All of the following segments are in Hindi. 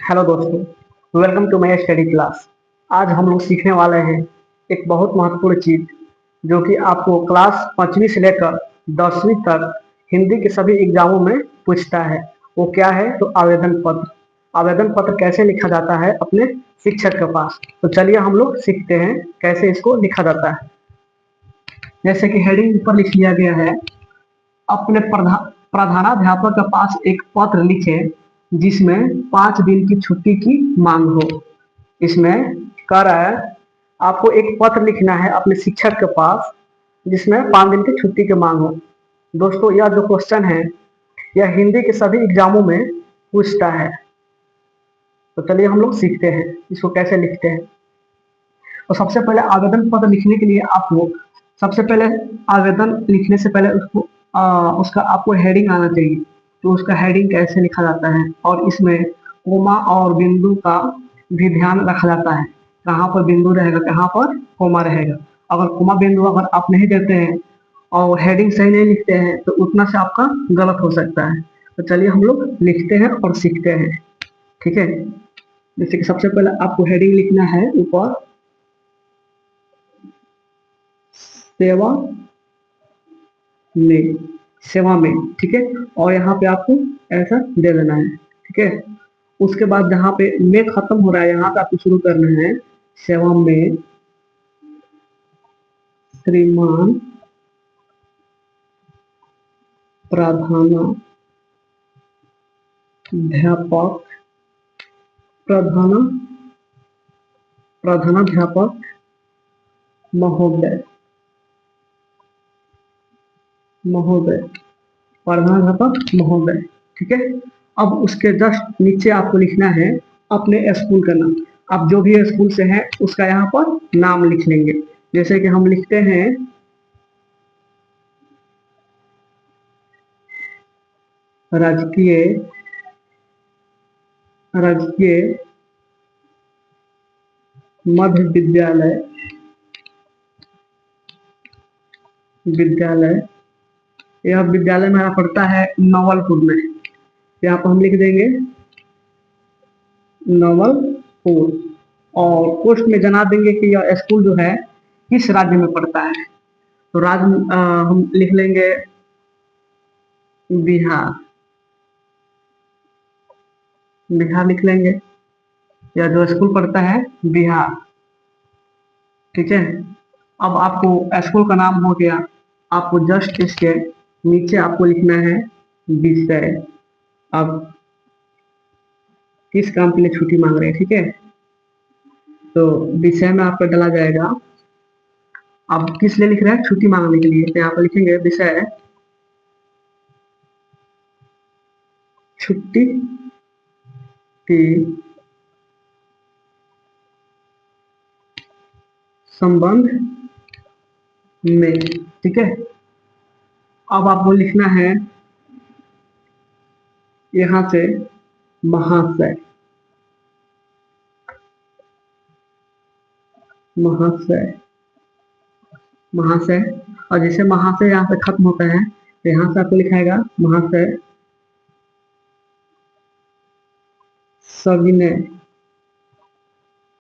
हेलो दोस्तों, welcome to my study class. आज हम लोग सीखने वाले हैं एक बहुत महत्वपूर्ण चीज जो कि आपको क्लास 5वीं से लेकर 10वीं तक हिंदी के सभी एग्जामों में पूछता है। वो क्या है? तो आवेदन पत्र। आवेदन पत्र कैसे लिखा जाता है अपने शिक्षक के पास। तो चलिए हम लोग सीखते हैं कैसे इसको लिखा जाता है। जैसे कि हेडिंग ऊपर लिख लिया गया है, अपने प्रधानाध्यापक के पास एक पत्र लिखे जिसमें 5 दिन की छुट्टी की मांग हो। इसमें कह रहा है आपको एक पत्र लिखना है अपने शिक्षक के पास जिसमें 5 दिन की छुट्टी की मांग हो। दोस्तों, यह जो क्वेश्चन है यह हिंदी के सभी एग्जामों में पूछता है। तो चलिए हम लोग सीखते हैं इसको कैसे लिखते हैं। तो सबसे पहले आवेदन पत्र लिखने के लिए आपको सबसे पहले आवेदन लिखने से पहले उसका आपको हेडिंग आना चाहिए। तो उसका हेडिंग कैसे लिखा जाता है, और इसमें कोमा और बिंदु का भी ध्यान रखा जाता है। कहाँ पर बिंदु रहेगा, कहाँ पर कोमा रहेगा। अगर कोमा बिंदु अगर आप नहीं देते हैं और हेडिंग सही नहीं लिखते हैं तो उतना से आपका गलत हो सकता है। तो चलिए हम लोग लिखते हैं और सीखते हैं। ठीक है। जैसे कि सबसे पहले आपको हेडिंग लिखना है ऊपर, सेवा में, सेवा में। ठीक है। और यहाँ पे आपको ऐसा दे देना है। ठीक है। उसके बाद जहाँ पे में खत्म हो रहा है यहाँ पे आपको शुरू करना है, सेवा में श्रीमान प्रधानाध्यापक, प्रधान प्रधानाध्यापक महोदय, महोदय, प्रधानाध्यापक महोदय। ठीक है। अब उसके जस्ट नीचे आपको लिखना है अपने स्कूल का नाम। आप जो भी स्कूल से हैं उसका यहाँ पर नाम लिख लेंगे। जैसे कि हम लिखते हैं राजकीय, राजकीय मध्य विद्यालय, विद्यालय। यह विद्यालय मेरा पड़ता है नवलपुर में। यहाँ पर हम लिख देंगे नवलपुर, और पोस्ट में जना देंगे कि यह स्कूल जो है किस राज्य में पड़ता है। तो राज्य हम लिख लेंगे बिहार, बिहार लिख लेंगे। यह जो स्कूल पड़ता है बिहार। ठीक है। अब आपको स्कूल का नाम हो गया। आपको जस्ट इसके नीचे आपको लिखना है विषय। अब किस काम के लिए छुट्टी मांग रहे हैं। ठीक है। तो विषय में आपका डाला जाएगा, आप किस लिए लिख रहे हैं, छुट्टी मांगने के लिए। तो यहाँ पर लिखेंगे विषय छुट्टी की संबंध में। ठीक है। अब आपको लिखना है यहाँ से महाशय, महाशय, महाशय। और जैसे महाशय यहाँ से खत्म होता है तो यहाँ से आपको लिखाएगा महाशय सविनय,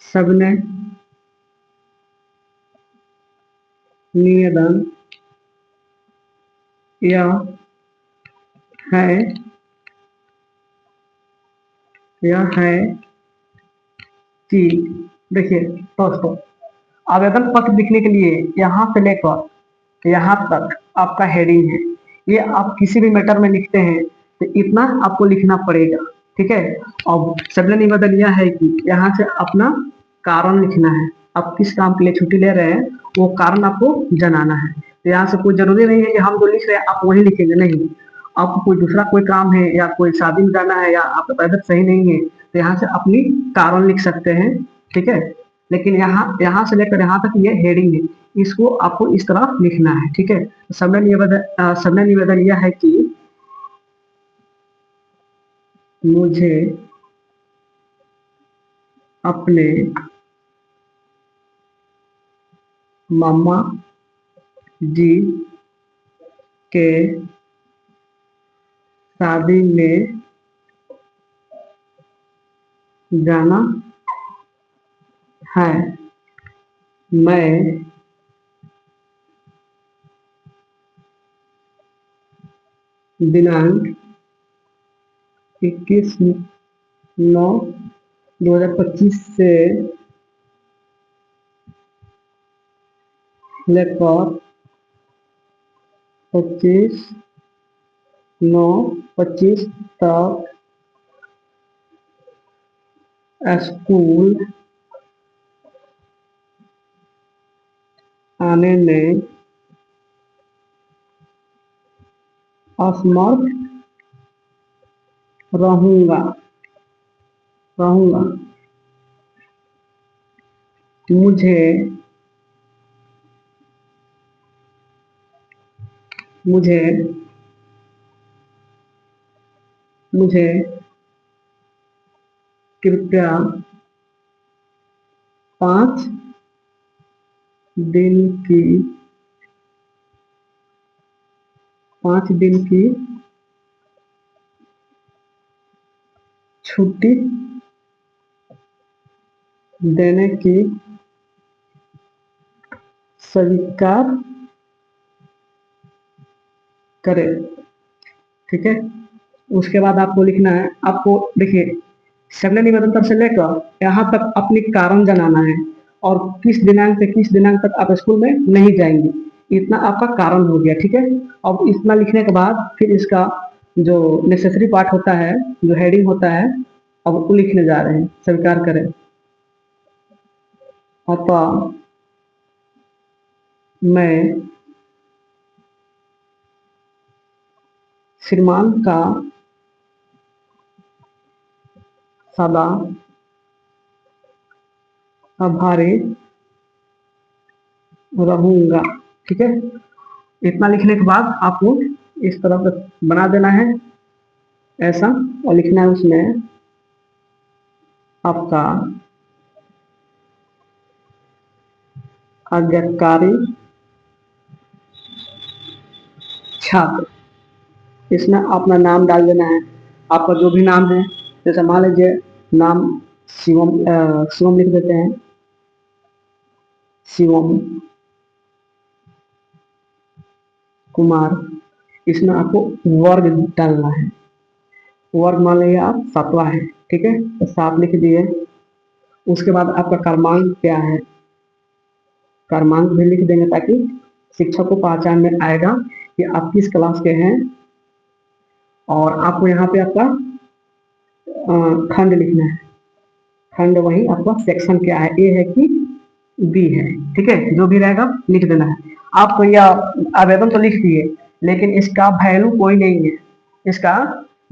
सविनय निवेदन यह है, यह है कि, देखिए दोस्तों, आवेदन पत्र लिखने के लिए यहाँ से लेकर यहाँ तक आपका हेडिंग है। ये आप किसी भी मैटर में लिखते हैं तो इतना आपको लिखना पड़ेगा। ठीक है। अब सबने निवेदन यह है कि यहाँ से अपना कारण लिखना है। आप किस काम के लिए छुट्टी ले रहे हैं वो कारण आपको जनाना है। तो यहाँ से कोई जरूरी नहीं है कि हम जो लिख रहे हैं आप वही लिखेंगे, नहीं। आपको कोई दूसरा कोई काम है या कोई शादी में जाना है या आपका तबीयत सही नहीं है तो यहाँ से अपनी कारण लिख सकते हैं। ठीक है। लेकिन यहाँ से लेकर यहाँ तक ये हेडिंग है, इसको आपको इस तरह लिखना है। ठीक है। सबने निवेदन यह है कि मुझे अपने मामा जी के शादी में जाना है। मैं दिनांक 21/9/2025 से लेकर 25/9/25 तक स्कूल आने में असमर्थ रहूँगा रहूँगा। मुझे मुझे मुझे कृपया 5 दिन की 5 दिन की छुट्टी देने की स्वीकार करें। ठीक है, उसके बाद आपको लिखना है, आपको देखिए सगले निवेदन से लेकर यहाँ तक अपनी कारण जनाना है और किस दिनांक से किस दिनांक तक आप स्कूल में नहीं जाएंगे, इतना आपका कारण हो गया। ठीक है, अब इतना लिखने के बाद फिर इसका जो नेसेसरी पार्ट होता है, जो हेडिंग होता है, अब वो लिखने जा रहे हैं। स्वीकार करें। अतः मैं श्रीमान का सदा आभारी रहूंगा। ठीक है, इतना लिखने के बाद आपको इस तरह से बना देना है ऐसा, और लिखना है उसमें आपका आज्ञाकारी छात्र। इसमें अपना नाम डाल देना है, आपका जो भी नाम है। जैसे मान लीजिए नाम शिवम लिख देते हैं, शिवम कुमार। इसमें आपको वर्ग डालना है, वर्ग मान लीजिए आप 7वां है। ठीक है, तो 7 लिख दिए। उसके बाद आपका क्रमांक क्या है, क्रमांक भी लिख देंगे ताकि शिक्षक को पहचान में आएगा कि आप किस क्लास के हैं। और आपको यहाँ पे आपका खंड लिखना है, खंड वही आपका सेक्शन क्या है, ए है कि बी है। ठीक है, जो भी रहेगा लिख देना है। आप यह आवेदन तो लिख दिए, लेकिन इसका वैल्यू कोई नहीं है। इसका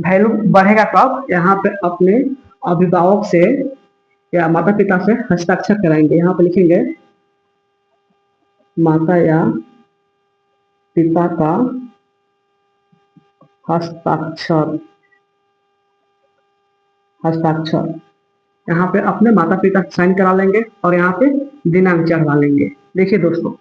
वैल्यू बढ़ेगा कब, यहाँ पे अपने अभिभावक से या माता पिता से हस्ताक्षर कराएंगे। यहाँ पे लिखेंगे माता या पिता का हस्ताक्षर। हस्ताक्षर यहाँ पे अपने माता पिता साइन करा लेंगे और यहाँ पे दिनांक चढ़वा लेंगे। देखिए दोस्तों,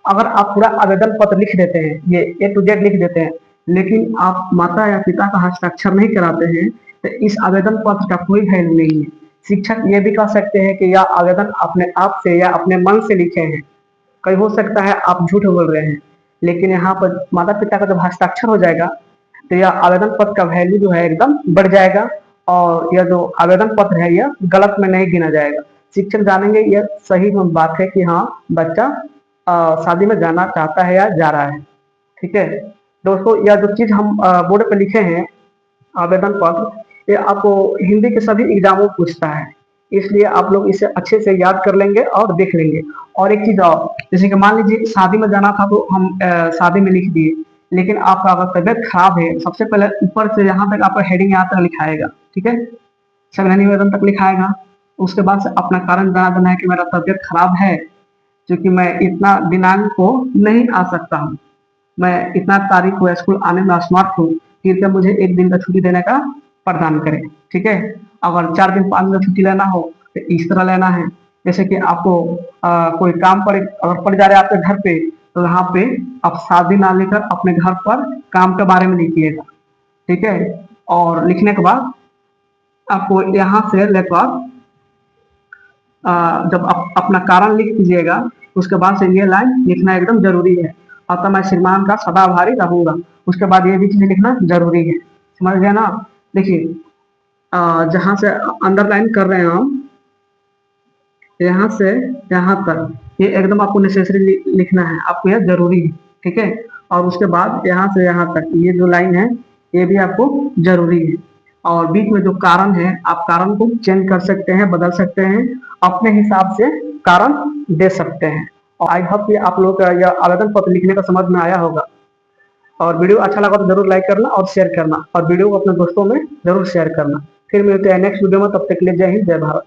अगर आप पूरा आवेदन पत्र लिख देते हैं, ये A to Z लिख देते हैं, लेकिन आप माता या पिता का हस्ताक्षर नहीं कराते हैं, तो इस आवेदन पत्र का कोई वैल्यू नहीं है। शिक्षक ये भी कह सकते हैं कि यह आवेदन अपने आप से या अपने मन से लिखे हैं, कहीं हो सकता है आप झूठ बोल रहे हैं। लेकिन यहाँ पर माता पिता का जब हस्ताक्षर हो जाएगा, तो यह आवेदन पत्र का वैल्यू जो है एकदम बढ़ जाएगा, और यह जो आवेदन पत्र है यह गलत में नहीं गिना जाएगा। शिक्षक जानेंगे यह सही बात है कि हाँ बच्चा शादी में जाना चाहता है या जा रहा है। ठीक है दोस्तों, यह जो चीज हम बोर्ड पे लिखे हैं आवेदन पत्र, ये आपको हिंदी के सभी एग्जामों पूछता है, इसलिए आप लोग इसे अच्छे से याद कर लेंगे और देख लेंगे। और एक चीज और, जैसे कि मान लीजिए शादी में जाना था तो हम शादी में लिख दिए, लेकिन आपका अगर तबियत खराब है, सबसे पहले ऊपर से यहाँ तक आपका हेडिंग यहाँ तक लिखाएगा। ठीक है, सगला निवेदन तक लिखाएगा। उसके बाद से अपना कारण बना देना है कि मेरा तबियत खराब है, क्योंकि मैं इतना दिनांक को नहीं आ सकता हूँ, मैं इतना तारीख को स्कूल आने में असमर्थ हूँ, कृपया मुझे एक दिन का छुट्टी देने का प्रदान करें। ठीक है, अगर 4 दिन 5 दिन छुट्टी लेना हो तो इस तरह लेना है। जैसे कि आपको कोई काम पड़े, अगर पड़ जा रहा है आपके घर पे, तो यहाँ पे आप शादी ना लेकर अपने घर पर काम के बारे में लिखिएगा। ठीक है, और लिखने के बाद आपको यहाँ से लेकर जब अपना कारण लिख दीजिएगा, उसके बाद से ये लाइन लिखना एकदम जरूरी है। अतः मैं श्रीमान का सदा आभारी रहूंगा, उसके बाद ये भी चीजें लिखना जरूरी है। समझ गया ना? देखिए, जहां से अंडरलाइन कर रहे हैं हम, यहाँ से यहाँ तक ये एकदम आपको नेसेसरी लिखना है, आपको यह जरूरी है। ठीक है, और उसके बाद यहाँ से यहाँ तक ये जो लाइन है ये भी आपको जरूरी है। और बीच में जो कारण है, आप कारण को चेंज कर सकते हैं, बदल सकते हैं, अपने हिसाब से कारण दे सकते हैं। और आई होप कि आप लोग का यह आवेदन पत्र लिखने का समझ में आया होगा। और वीडियो अच्छा लगा तो जरूर लाइक करना और शेयर करना, और वीडियो को अपने दोस्तों में जरूर शेयर करना। फिर मिलते हैं नेक्स्ट वीडियो में, तब तक के लिए जय हिंद, जय भारत।